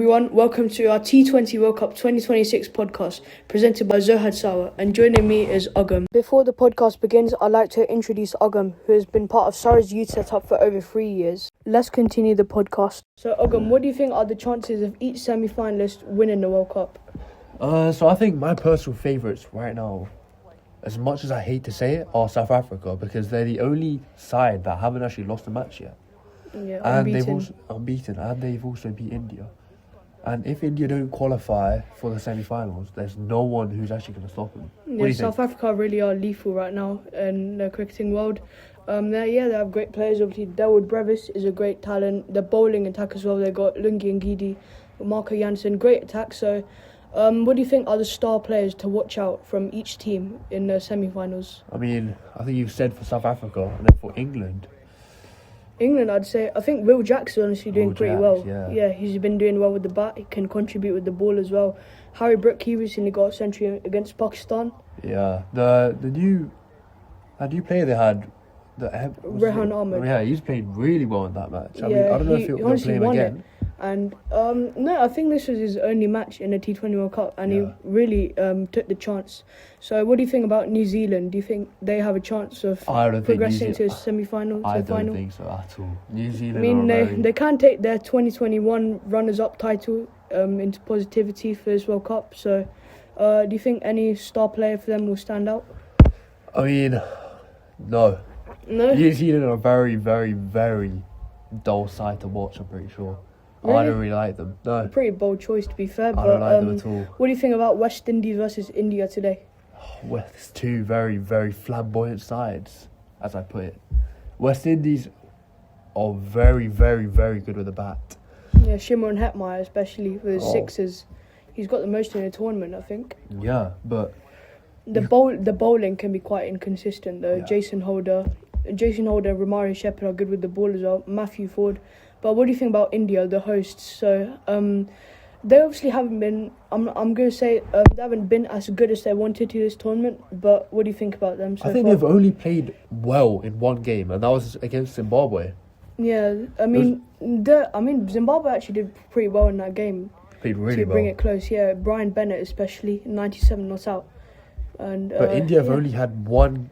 everyone, welcome to our T20 World Cup 2026 podcast presented by Zohad and joining me is Ogum. Before the podcast begins, I'd like to introduce Ogum, who has been part of Sarah's youth setup for over 3 years. Let's continue the podcast. So Ogum, what do you think are the chances of each semi-finalist winning the World Cup? So I think my personal favourites right now, as much as I hate to say it, are South Africa, because they're the only side that haven't actually lost a match yet. Yeah, and unbeaten. they've also beat India. And if India don't qualify for the semi-finals, there's no one who's actually going to stop them. Yeah, South Africa really are lethal right now in the cricketing world. They have great players. Obviously, Delwood Brevis is a great talent. The bowling attack as well. They got Lungi and Ngidi, Marco Jansen, great attack. So, what do you think are the star players to watch out from each team in the semi-finals? I mean, I think you've said for South Africa, and then for England, I'd say, I think Will Jack's honestly doing pretty well. Yeah, he's been doing well with the bat. He can contribute with the ball as well. Harry Brook, he recently got a century against Pakistan. Yeah, the new player they had, Rehan Ahmed. Yeah, he's played really well in that match. I mean, I don't know if he'll play him again. It. And no, I think this was his only match in the T20 World Cup, and he really took the chance. So, what do you think about New Zealand? Do you think they have a chance of progressing to a semi-final? I don't think so at all. New Zealand. I mean, they can take their 2021 runners-up title into positivity for this World Cup. So, do you think any star player for them will stand out? I mean, no. New Zealand are a very, very, very dull side to watch, I'm pretty sure. Really? I don't really like them. No. A pretty bold choice, to be fair. I don't like them at all. What do you think about West Indies versus India today? Well, it's two very, very flamboyant sides, as I put it. West Indies are very, very, very good with the bat. Yeah, Shimron Hetmeyer, especially with his sixes. He's got the most in the tournament, I think. Yeah, but the bowling can be quite inconsistent, though. Yeah. Jason Holder, Romario Shepherd are good with the ball as well. Matthew Ford. But what do you think about India, the hosts? So, they obviously haven't been. I'm going to say they haven't been as good as they wanted to this tournament. But what do you think about them? I think they've only played well in one game, and that was against Zimbabwe. Yeah, Zimbabwe actually did pretty well in that game. Played really well to bring it close. Yeah, Brian Bennett especially, 97 not out. But India have only had one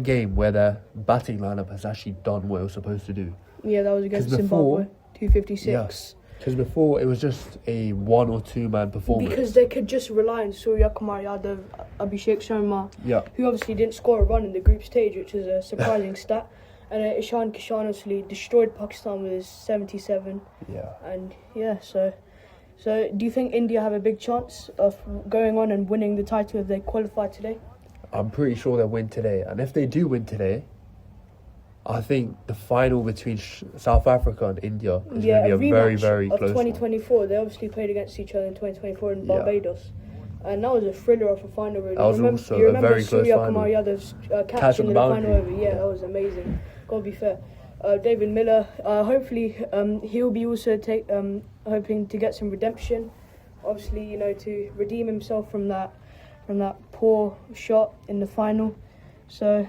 game where their batting lineup has actually done what it was supposed to do. Yeah, that was against Zimbabwe, 256. Yes, because before it was just a 1 or 2 man performance. Because they could just rely on Surya Kumar Yadav, Abhishek Sharma, who obviously didn't score a run in the group stage, which is a surprising stat. And Ishan Kishan obviously destroyed Pakistan with his 77. Yeah. And so do you think India have a big chance of going on and winning the title if they qualify today? I'm pretty sure they'll win today. And if they do win today, I think the final between South Africa and India is going to be a very, very close one. 2024. They obviously played against each other in 2024 in Barbados. And that was a thriller of a final, really. That was also a very close final. Surya Kumar Yadav's catch in the final over? Yeah, that was amazing. Gotta be fair. David Miller, hopefully he'll be also hoping to get some redemption. Obviously, to redeem himself from that poor shot in the final. So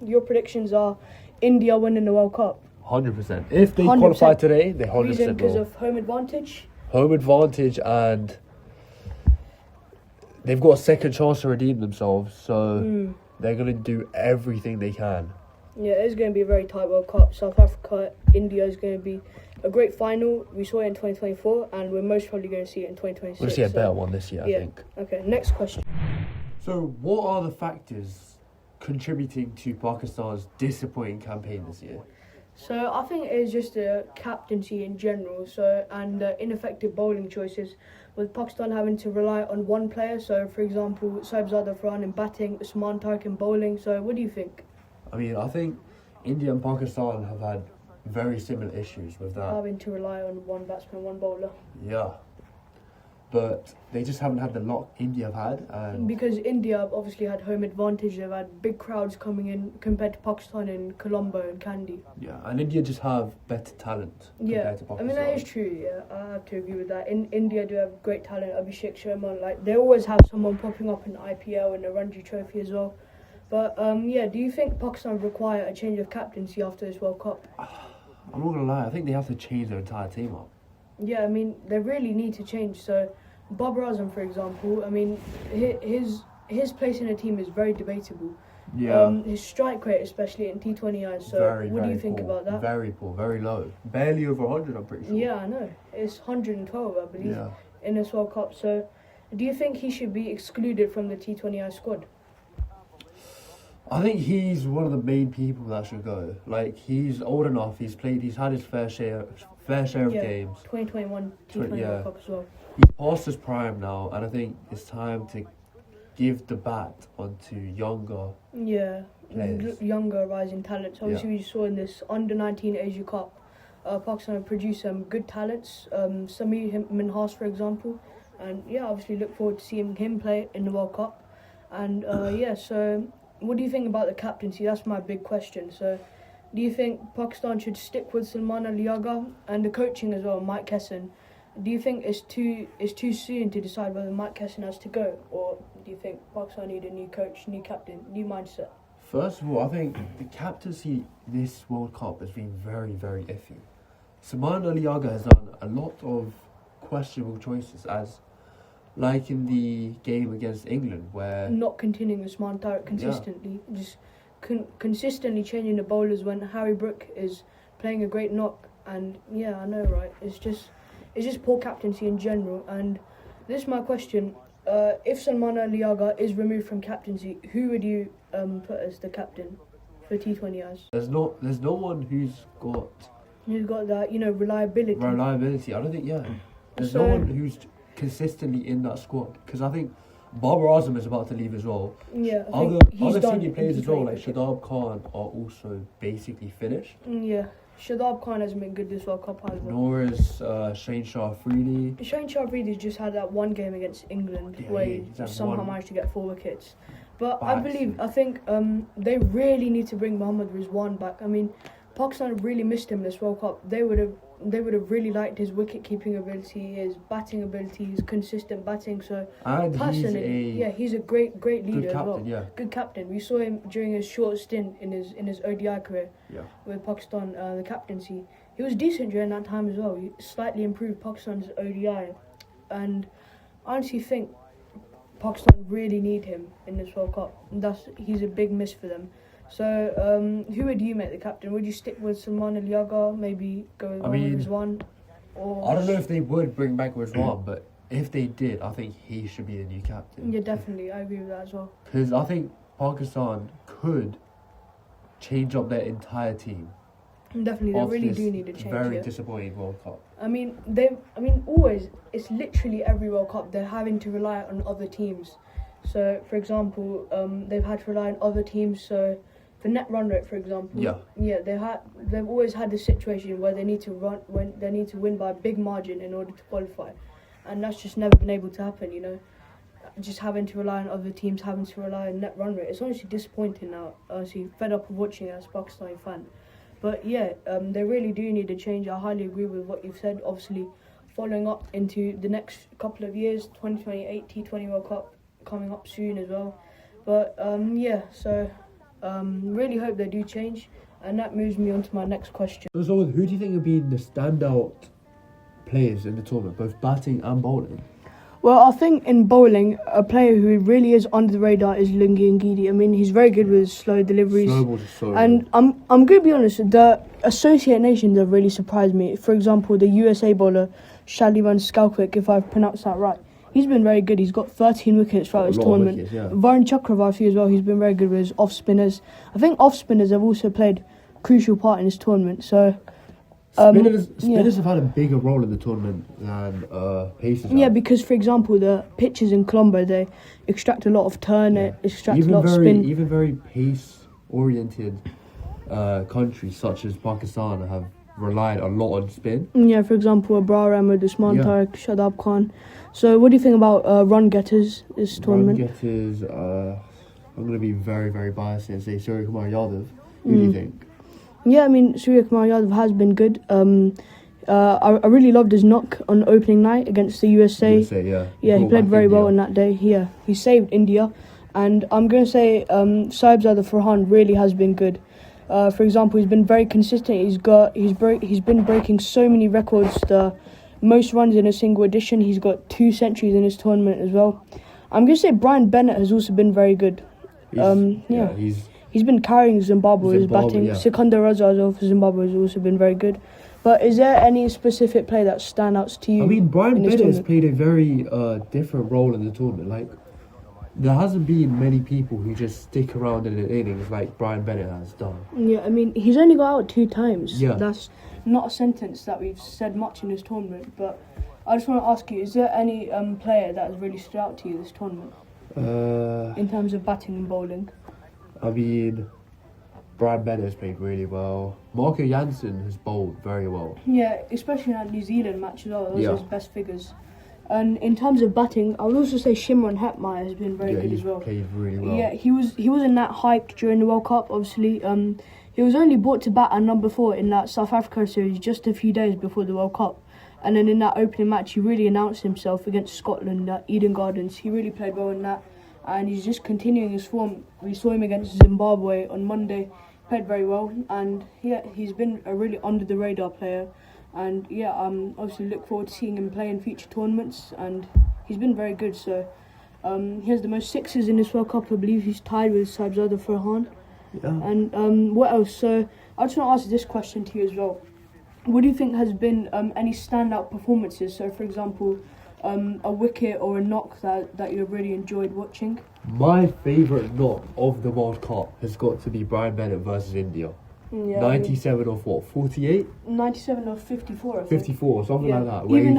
your predictions are India winning the World Cup? 100%. If they qualify today, they 100% Reason because of home advantage? Home advantage, and they've got a second chance to redeem themselves, so they're going to do everything they can. Yeah, it's going to be a very tight World Cup. South Africa, India is going to be a great final. We saw it in 2024, and we're most probably going to see it in 2026. We'll see a better one this year, I think. Okay, next question. So, what are the factors contributing to Pakistan's disappointing campaign this year? So, I think it is just the captaincy in general, and ineffective bowling choices, with Pakistan having to rely on one player. So, for example, Saibzada Farhan in batting, Usman Tariq in bowling. So, what do you think? I mean, I think India and Pakistan have had very similar issues with that. Having to rely on one batsman, one bowler. Yeah. But they just haven't had the luck India have had. And because India obviously had home advantage. They've had big crowds coming in compared to Pakistan in Colombo and Kandy. Yeah, and India just have better talent compared to Pakistan. I mean, that is true, yeah. I have to agree with that. In India do have great talent. Abhishek Sharma, they always have someone popping up in the IPL and the Ranji Trophy as well. But, do you think Pakistan require a change of captaincy after this World Cup? I'm not going to lie, I think they have to change their entire team up. Yeah, I mean, they really need to change. So, Bob Razum, for example, I mean, his place in the team is very debatable. Yeah. His strike rate, especially in T20Is. So, what do you think about that? Very poor, very low. Barely over 100, I'm pretty sure. Yeah, I know. It's 112, I believe, Yeah. in this World Cup. So, do you think he should be excluded from the T20I squad? I think he's one of the main people that should go. Like, he's old enough. He's had his fair share of games. 2021 T20 World Cup as well. He's past his prime now, and I think it's time to give the bat onto younger players. Younger rising talents. Obviously, we saw in this under-19 Asia Cup, Pakistan produced some good talents. Sameer Minhas, for example, and obviously look forward to seeing him play in the World Cup. And so what do you think about the captaincy? That's my big question. So, do you think Pakistan should stick with Salman Ali Agha and the coaching as well, Mike Kesson? Do you think it's too soon to decide whether Mike Kesson has to go, or do you think Pakistan need a new coach, new captain, new mindset? First of all, I think the captaincy this World Cup has been very, very iffy. Salman Ali Agha has done a lot of questionable choices, like in the game against England, where not continuing with Usman Tariq consistently, just consistently changing the bowlers when Harry Brook is playing a great knock, and I know, right? It's just poor captaincy in general. And this is my question: if Salman Ali Agha is removed from captaincy, who would you put as the captain for T20Is? There's no one who's got that reliability. Reliability. I don't think. Yeah, there's no one who's consistently in that squad, because I think Bob Razum is about to leave as well. Yeah, other senior players as well, like Shadab Khan, are also basically finished. Yeah, Shadab Khan hasn't been good this World Cup either. Nor is Shane Shah Afridi. Shane Shah Afridi's just had that one game against England where he somehow managed to get 4 wickets. But I think they really need to bring Mohammad Rizwan back. I mean, Pakistan really missed him this World Cup. They would have really liked his wicket-keeping ability, his batting ability, his consistent batting. So, and personally, he's a great leader captain, as well. Yeah. Good captain. We saw him during his short stint in his ODI career with Pakistan, the captaincy. He was decent during that time as well. He slightly improved Pakistan's ODI. And I honestly think Pakistan really need him in this World Cup. He's a big miss for them. So, who would you make the captain? Would you stick with Salman Ali Agha? Maybe go with Rizwan? Or I don't know if they would bring back Rizwan, but if they did, I think he should be the new captain. Yeah, definitely. I agree with that as well. Because I think Pakistan could change up their entire team. Definitely, they really do need a change. Very disappointing World Cup. Always, it's literally every World Cup they're having to rely on other teams. So, for example, they've had to rely on other teams. So, for net run rate, for example, they've always had this situation where they need to win by a big margin in order to qualify, and that's just never been able to happen. Just having to rely on other teams, having to rely on net run rate. It's honestly disappointing now. Honestly, fed up of watching it as a Pakistani fan. But they really do need a change. I highly agree with what you've said. Obviously, following up into the next couple of years, 2028 T20 World Cup coming up soon as well. But really hope they do change, and that moves me on to my next question. So, who do you think have been the standout players in the tournament, both batting and bowling? Well, I think in bowling, a player who really is under the radar is Lungi Ngidi. I mean, he's very good with slow deliveries. And I'm going to be honest, the associate nations have really surprised me. For example, the USA bowler, Shalivan Skalkwik, if I've pronounced that right. He's been very good. He's got 13 wickets throughout his tournament. Varun Chakravarti as well, he's been very good with his off-spinners. I think off-spinners have also played a crucial part in this tournament. So, spinners have had a bigger role in the tournament than pacers have. Yeah, because, for example, the pitches in Colombo, they extract a lot of turn, extract a lot of spin. Even very pace-oriented countries such as Pakistan have relied a lot on spin. Yeah, for example, Abrar Ahmed, Usman Tariq, Shadab Khan. So, what do you think about run getters this tournament? Run getters, I'm going to be very, very biased and say Surya Kumar Yadav. Who do you think? Yeah, I mean, Surya Kumar Yadav has been good. I really loved his knock on opening night against the USA. Yeah, he played very well on that day. Yeah, he saved India. And I'm going to say Saibzada Farhan really has been good. For example, he's been very consistent. He's been breaking so many records. The most runs in a single edition. He's got 2 centuries in his tournament as well. I'm going to say Brian Bennett has also been very good. He's been carrying Zimbabwe with his batting. Yeah. Sikandar Raza as well for Zimbabwe has also been very good. But is there any specific play that stands out to you? I mean, Brian Bennett has played a very different role in the tournament. Like, there hasn't been many people who just stick around in an innings like Brian Bennett has done. Yeah, I mean, he's only got out 2 times. Yeah. That's not a sentence that we've said much in this tournament. But I just want to ask you, is there any player that has really stood out to you this tournament? In terms of batting and bowling? I mean, Brian Bennett has played really well. Marco Jansen has bowled very well. Yeah, especially in that New Zealand match as well. Those are his best figures. And in terms of batting, I would also say Shimron Hetmeyer has been very good as well. Played really well. Yeah, he wasn't that hyped during the World Cup. Obviously, he was only brought to bat at number 4 in that South Africa series just a few days before the World Cup. And then in that opening match, he really announced himself against Scotland at Eden Gardens. He really played well in that, and he's just continuing his form. We saw him against Zimbabwe on Monday. Played very well, and yeah, he's been a really under the radar player. And yeah, obviously look forward to seeing him play in future tournaments, and he's been very good. So he has the most 6s in this World Cup. I believe he's tied with Saibzada Farhan. Yeah. And what else? So I just want to ask this question to you as well. What do you think has been any standout performances? So for example, a wicket or a knock that you've really enjoyed watching? My favourite knock of the World Cup has got to be Brian Bennett versus India. Yeah, 97 of what? 48? 97 or 54, I think. 54, something like that. Even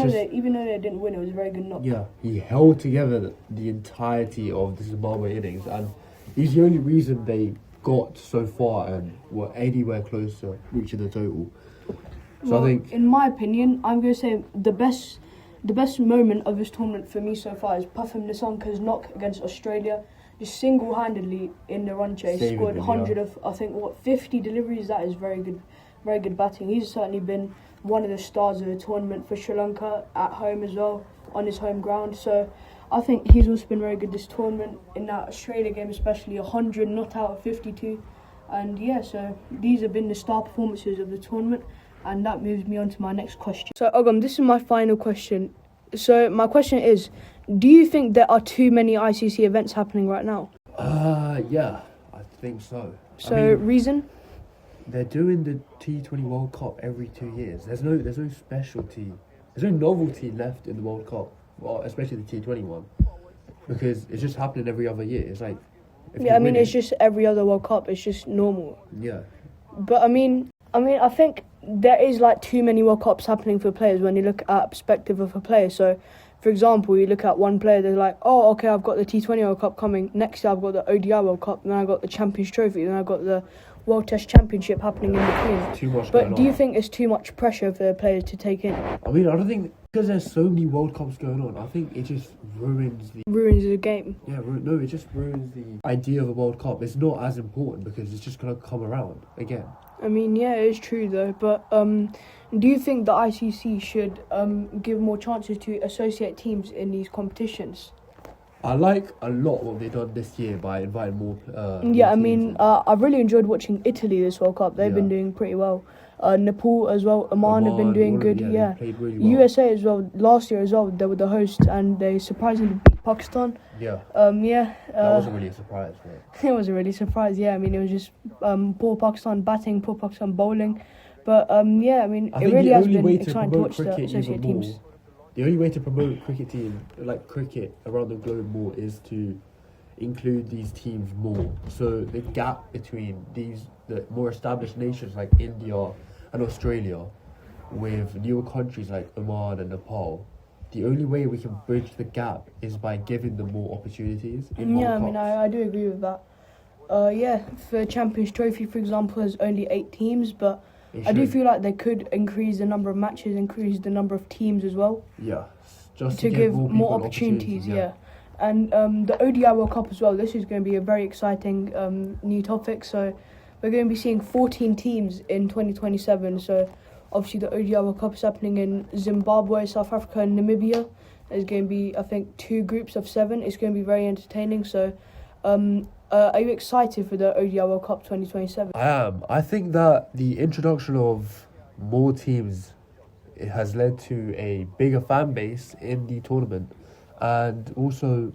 though they didn't win, it was a very good knock. Yeah, he held together the entirety of the Zimbabwe innings, and he's the only reason they got so far and were anywhere close to reaching the total. So Well, I think, in my opinion, I'm going to say the best moment of this tournament for me so far is Puffin Nisanka's knock against Australia. Just single-handedly in the run chase, Saving scored them, 100 of, I think, 50 deliveries. That is very good batting. He's certainly been one of the stars of the tournament for Sri Lanka at home as well, on his home ground. So I think he's also been very good this tournament, in that Australia game especially, 100 not out of 52. And yeah, so these have been the star performances of the tournament, and that moves me on to my next question. So Ogam, this is my final question. So my question is, do you think there are too many ICC events happening right now? yeah, I think so. So I mean, reason? they're doing the T20 World Cup every 2 years. There's no specialty, there's no novelty left in the World Cup, well, especially the T20 one, because it's just happening every other year. It's like, Yeah, I mean, it's just every other World Cup. It's just normal. Yeah. But I mean, I think there is like too many World Cups happening for players when you look at perspective of a player. So, for example, you look at one player, they're like, oh, okay, I've got the T20 World Cup coming. Next year, I've got the ODI World Cup. Then I've got the Champions Trophy. Then I've got the World Test Championship happening in between. Too much. But do you think it's too much pressure for the players to take in? I mean, I don't think, because there's so many World Cups going on, I think it just ruins the game. Yeah, no, it just ruins the idea of a World Cup. It's not as important because it's just going to come around again. I mean, yeah, it's true though. But do you think the ICC should give more chances to associate teams in these competitions? I like a lot what they've done this year by inviting more. Yeah, I mean, I've really enjoyed watching Italy this World Cup. They've been doing pretty well. Nepal as well. Oman have been doing good. They played really well. USA as well. Last year as well, they were the hosts and they surprisingly beat Pakistan. Yeah. Yeah. That wasn't really a surprise, right? It was a really surprise. Yeah, I mean, it was just poor Pakistan batting, poor Pakistan bowling. But yeah, I mean, it really has been exciting to watch the associate teams. The only way to promote cricket around the globe more is to include these teams more. So the gap between the more established nations like India and Australia with newer countries like Oman and Nepal, the only way we can bridge the gap is by giving them more opportunities in World Yeah, I Cups. mean, I do agree with that. Yeah, for Champions Trophy, for example, there's only 8 teams, but I do feel like they could increase the number of matches, increase the number of teams as well. Yeah, just to give more opportunities, yeah. And the ODI World Cup as well, this is going to be a very exciting new topic. So we're going to be seeing 14 teams in 2027. So obviously the ODI World Cup is happening in Zimbabwe, South Africa and Namibia. There's going to be, I think, 2 groups of 7. It's going to be very entertaining. So are you excited for the ODI World Cup 2027? I am. I think that the introduction of more teams it has led to a bigger fan base in the tournament, and also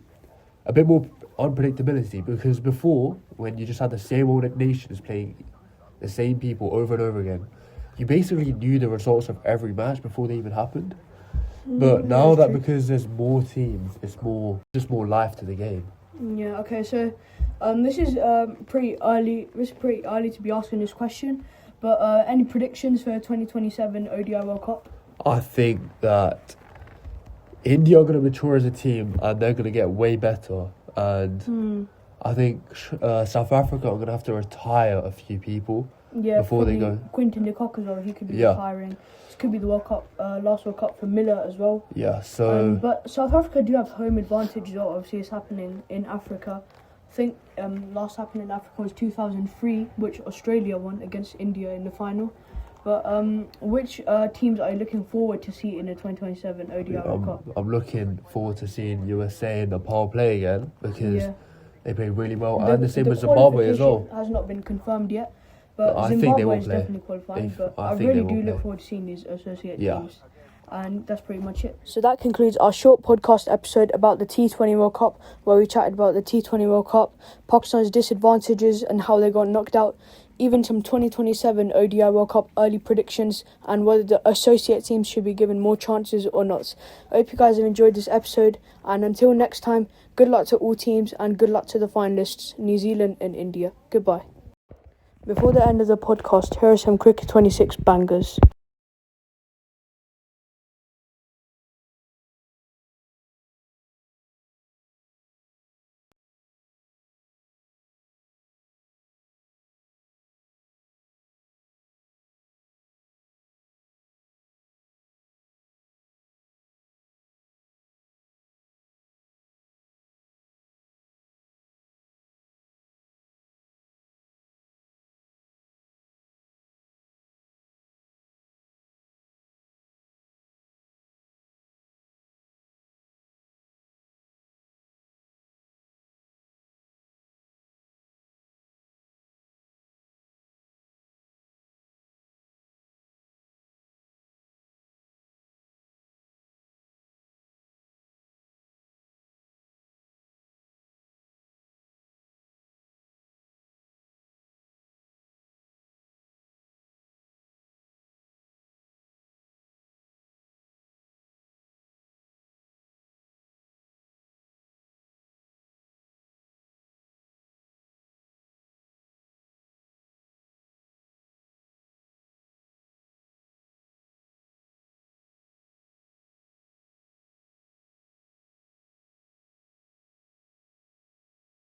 a bit more unpredictability, because before, when you just had the same old nations playing the same people over and over again, you basically knew the results of every match before they even happened. But now that because there's more teams, it's just more life to the game. Yeah. Okay. So, this is pretty early. It's pretty early to be asking this question. But any predictions for 2027 ODI World Cup? I think that India are going to mature as a team, and they're going to get way better. And I think South Africa are going to have to retire a few people before they go. Quinton de Kock as well. He could be retiring. This could be the World Cup, last World Cup for Miller as well. Yeah. So. But South Africa do have home advantage, though. Obviously, it's happening in Africa. I think last happened in Africa was 2003, which Australia won against India in the final. But which teams are you looking forward to see in the 2027 ODI World Cup? I'm looking forward to seeing USA and Nepal play again, because they play really well. And the same with Zimbabwe as well. Has not been confirmed yet, but I Zimbabwe think they will is play. definitely qualifying. But I think really they do will look play. forward to seeing these associate teams. And that's pretty much it. So that concludes our short podcast episode about the T20 World Cup, where we chatted about the T20 World Cup, Pakistan's disadvantages and how they got knocked out, even some 2027 ODI World Cup early predictions, and whether the associate teams should be given more chances or not. I hope you guys have enjoyed this episode, and until next time, good luck to all teams and good luck to the finalists, New Zealand and India. Goodbye. Before the end of the podcast, here are some Cricket 26 bangers.